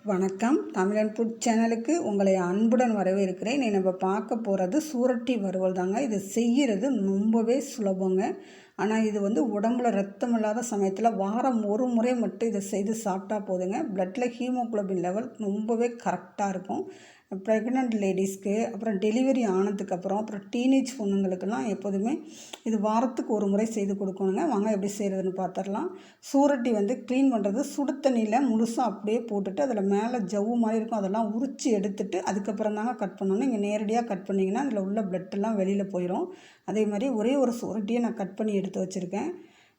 வணக்கம். தமிழன் ஃபுட் சேனலுக்கு உங்களை அன்புடன் வரவேற்கிறேன். நம்ம பார்க்க போகிறது சூரட்டி வறுவல் தாங்க. இது செய்கிறது ரொம்பவே சுலபங்க. ஆனால் இது உடம்புல ரத்தம் இல்லாத சமயத்தில் வாரம் ஒரு முறை மட்டும் இதை செய்து சாப்பிட்டா போதுங்க. பிளட்டில் ஹீமோகுளோபின் லெவல் ரொம்பவே கரெக்டாக இருக்கும். ப்ரெக்னென்ட் லேடிஸ்க்கு, அப்புறம் டெலிவரி ஆனதுக்கப்புறம், அப்புறம் டீனேஜ் பொண்ணுங்களுக்கெல்லாம் எப்போதுமே இது வாரத்துக்கு ஒரு முறை செய்து கொடுக்கணுங்க. வாங்க எப்படி செய்கிறதுன்னு பார்த்துடலாம். சூரட்டி க்ளீன் பண்ணுறது சுடு தண்ணியில் முழுசாக அப்படியே போட்டுட்டு அதில் மேலே ஜவ்வு மாதிரி இருக்கும், அதெல்லாம் உரித்து எடுத்துட்டு அதுக்கப்புறம் தாங்க கட் பண்ணணும். நீங்கள் நேரடியாக கட் பண்ணிங்கன்னா அதில் உள்ள பிளட்டெல்லாம் வெளியில் போயிடும். அதே மாதிரி ஒரே ஒரு சூரட்டியை நான் கட் பண்ணி எடுத்து வச்சுருக்கேன்.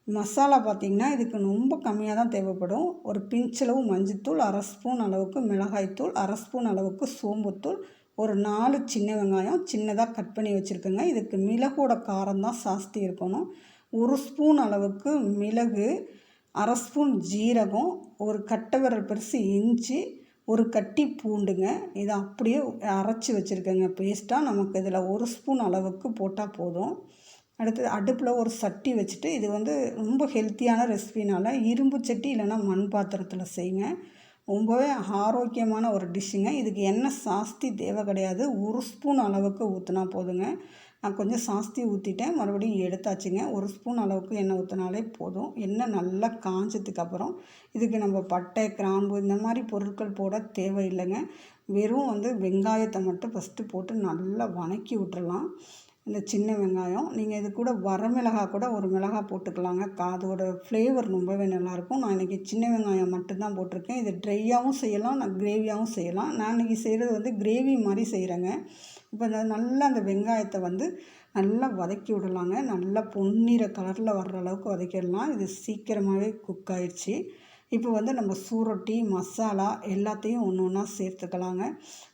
மசாலா பார்த்திங்கன்னா இதுக்கு ரொம்ப கம்மியாக தான் தேவைப்படும். ஒரு பிஞ்சளவு மஞ்சத்தூள், அரை ஸ்பூன் அளவுக்கு மிளகாய்த்தூள், அரை ஸ்பூன் அளவுக்கு சோம்புத்தூள், ஒரு 4 சின்ன வெங்காயம் சின்னதாக கட் பண்ணி வச்சுருக்கேங்க. இதுக்கு மிளகோட காரம் தான் ஜாஸ்தி இருக்கணும். ஒரு ஸ்பூன் அளவுக்கு மிளகு, அரை ஸ்பூன் ஜீரகம், ஒரு கட்டை விரல் பெருசு இஞ்சி, ஒரு கட்டி பூண்டுங்க. இதை அப்படியே அரைச்சி வச்சுருக்கேங்க பேஸ்ட்டாக. நமக்கு இதில் ஒரு ஸ்பூன் அளவுக்கு போட்டால் போதும். அடுத்து அடுப்பில் ஒரு சட்டி வச்சுட்டு, இது ரொம்ப ஹெல்த்தியான ரெசிபினால் இரும்பு சட்டி இல்லைன்னா மண் பாத்திரத்தில் செய்யுங்க. ரொம்பவே ஆரோக்கியமான ஒரு டிஷ்ஷுங்க. இதுக்கு எண்ணெய் ஜாஸ்தி தேவை கிடையாது. ஒரு ஸ்பூன் அளவுக்கு ஊற்றினா போதுங்க. நான் கொஞ்சம் ஜாஸ்தி ஊற்றிட்டேன், மறுபடியும் எடுத்தாச்சுங்க. ஒரு ஸ்பூன் அளவுக்கு எண்ணெய் ஊற்றினாலே போதும். எண்ணெய் நல்லா காஞ்சதுக்கப்புறம் இதுக்கு நம்ம பட்டை, கிராம்பு இந்த மாதிரி பொருட்கள் போட தேவையில்லைங்க. வெறும் வெங்காயத்தை மட்டும் ஃபஸ்ட்டு போட்டு நல்லா வதக்கி விட்டுறலாம். இந்த சின்ன வெங்காயம், நீங்கள் இது கூட வரமிளகாய் கூட ஒரு மிளகாய் போட்டுக்கலாங்க. அதோட ஃப்ளேவர் ரொம்பவே நல்லாயிருக்கும். நான் இன்றைக்கி சின்ன வெங்காயம் மட்டும்தான் போட்டிருக்கேன். இது ட்ரையாகவும் செய்யலாம், நான் கிரேவியாகவும் செய்யலாம். நான் இன்றைக்கி செய்கிறது கிரேவி மாதிரி செய்கிறேங்க. இப்போ நல்லா அந்த வெங்காயத்தை நல்லா வதக்கி விடலாங்க. நல்லா பொன்னிற கலரில் வர்ற அளவுக்கு வதக்கிடலாம். இது சீக்கிரமாகவே குக் ஆயிடுச்சு. இப்போ நம்ம சூரட்டி, மசாலா எல்லாத்தையும் ஒன்று ஒன்றா சேர்த்துக்கலாங்க.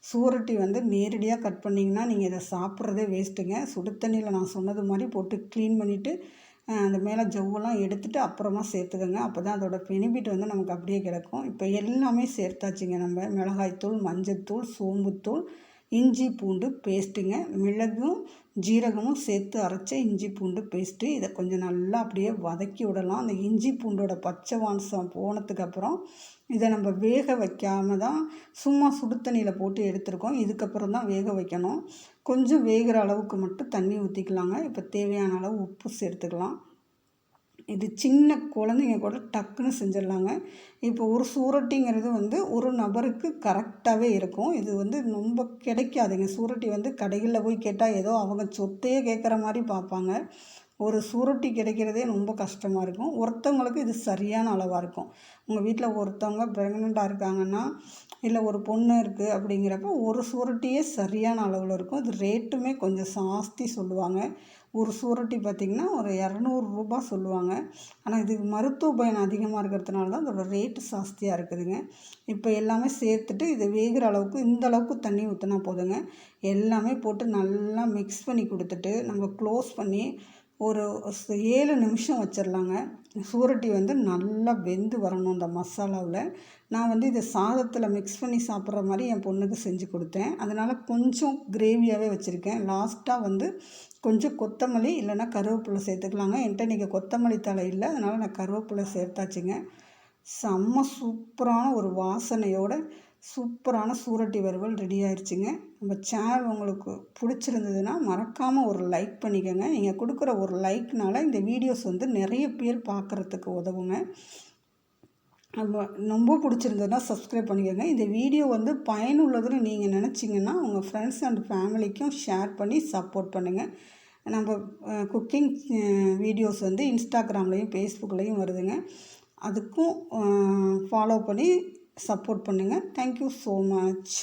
சூரட்டி நேரடியாக கட் பண்ணிங்கன்னா நீங்கள் இதை சாப்பிட்றதே வேஸ்ட்டுங்க. சுடு தண்ணியில் நான் சொன்னது மாதிரி போட்டு க்ளீன் பண்ணிவிட்டு அந்த மேலே ஜவ்வெல்லாம் எடுத்துகிட்டு அப்புறமா சேர்த்துக்கோங்க. அப்போ தான் அதோடய பெனிஃபிட் நமக்கு அப்படியே கிடைக்கும். இப்போ எல்லாமே சேர்த்தாச்சுங்க. நம்ம மிளகாய்த்தூள், மஞ்சத்தூள், சோம்புத்தூள், இஞ்சி பூண்டு பேஸ்ட்டுங்க. மிளகும் ஜீரகமும் சேர்த்து அரைச்ச இஞ்சி பூண்டு பேஸ்ட்டு. இதை கொஞ்சம் நல்லா அப்படியே வதக்கி விடலாம். அந்த இஞ்சி பூண்டோட பச்சை வாசம் போனதுக்கப்புறம் இதை நம்ம வேக வைக்காமல் தான் சும்மா சுடு தண்ணியில் போட்டு எடுத்துருக்கோம். இதுக்கப்புறம் தான் வேக வைக்கணும். கொஞ்சம் வேகிற அளவுக்கு மட்டும் தண்ணி ஊற்றிக்கலாங்க. இப்போ தேவையான அளவு உப்பு சேர்த்துக்கலாம். இது சின்ன குழந்தைங்க கூட டக்குன்னு செஞ்சிடலாங்க. இப்போ ஒரு சூரட்டிங்கிறது ஒரு நபருக்கு கரெக்டாகவே இருக்கும். இது ரொம்ப கிடைக்காதுங்க. சூரட்டி கடைகளில் போய் கேட்டால் ஏதோ அவங்க சொத்தையே கேட்குற மாதிரி பார்ப்பாங்க. ஒரு சூரட்டி கிடைக்கிறதே ரொம்ப கஷ்டமாக இருக்கும். ஒருத்தவங்களுக்கு இது சரியான அளவாக இருக்கும். உங்கள் வீட்டில் ஒருத்தவங்க ப்ரெக்னெண்ட்டாக இருக்காங்கன்னா, இல்லை ஒரு பொண்ணு இருக்குது அப்படிங்கிறப்ப ஒரு சூரட்டியே சரியான அளவில் இருக்கும். இது ரேட்டுமே கொஞ்சம் ஜாஸ்தி சொல்லுவாங்க. ஒரு சூரட்டி பார்த்திங்கன்னா ஒரு 200 ரூபா சொல்லுவாங்க. ஆனால் இதுக்கு மருத்துவ பயன் அதிகமாக இருக்கிறதுனால தான் அதோட ரேட்டு ஜாஸ்தியாக இருக்குதுங்க. இப்போ எல்லாமே சேர்த்துட்டு இது வேகிற அளவுக்கு இந்த அளவுக்கு தண்ணி ஊற்றினா போதுங்க. எல்லாமே போட்டு நல்லா மிக்ஸ் பண்ணி கொடுத்துட்டு நம்ம க்ளோஸ் பண்ணி ஒரு 7 நிமிஷம் வச்சிடலாங்க. சூரட்டி நல்லா வெந்து வரணும் இந்த மசாலாவில். நான் இதை சாதத்தில் மிக்ஸ் பண்ணி சாப்பிட்ற மாதிரி என் பொண்ணுக்கு செஞ்சு கொடுத்தேன். அதனால் கொஞ்சம் கிரேவியாகவே வச்சுருக்கேன். லாஸ்ட்டாக கொஞ்சம் கொத்தமல்லி இல்லைன்னா கருவேப்பிலை சேர்த்துக்கலாங்க. என்கிட்ட இன்றைக்கி கொத்தமல்லி தழை இல்லை, அதனால் நான் கருவேப்பிலை சேர்த்தாச்சுங்க. செம்ம சூப்பரான ஒரு வாசனையோட சூப்பரான சூரட்டி வறுவல் ரெடி ஆயிடுச்சுங்க. நம்ம சேனல் உங்களுக்கு பிடிச்சிருந்ததுன்னா மறக்காமல் ஒரு லைக் பண்ணிக்கோங்க. நீங்கள் கொடுக்குற ஒரு லைக்னால இந்த வீடியோஸ் நிறைய பேர் பார்க்குறதுக்கு உதவுங்க. நம்ம ரொம்ப பிடிச்சிருந்ததுன்னா சப்ஸ்கிரைப் பண்ணிக்கோங்க. இந்த வீடியோ பயனுள்ளதுன்னு நீங்கள் நினச்சிங்கன்னா உங்கள் ஃப்ரெண்ட்ஸ் அண்ட் ஃபேமிலிக்கும் ஷேர் பண்ணி சப்போர்ட் பண்ணுங்கள். நம்ம குக்கிங் வீடியோஸ் இன்ஸ்டாகிராம்லேயும் ஃபேஸ்புக்லேயும் வருதுங்க. அதுக்கும் ஃபாலோ பண்ணி சப்போர்ட் பண்ணுங்கள். Thank you so much.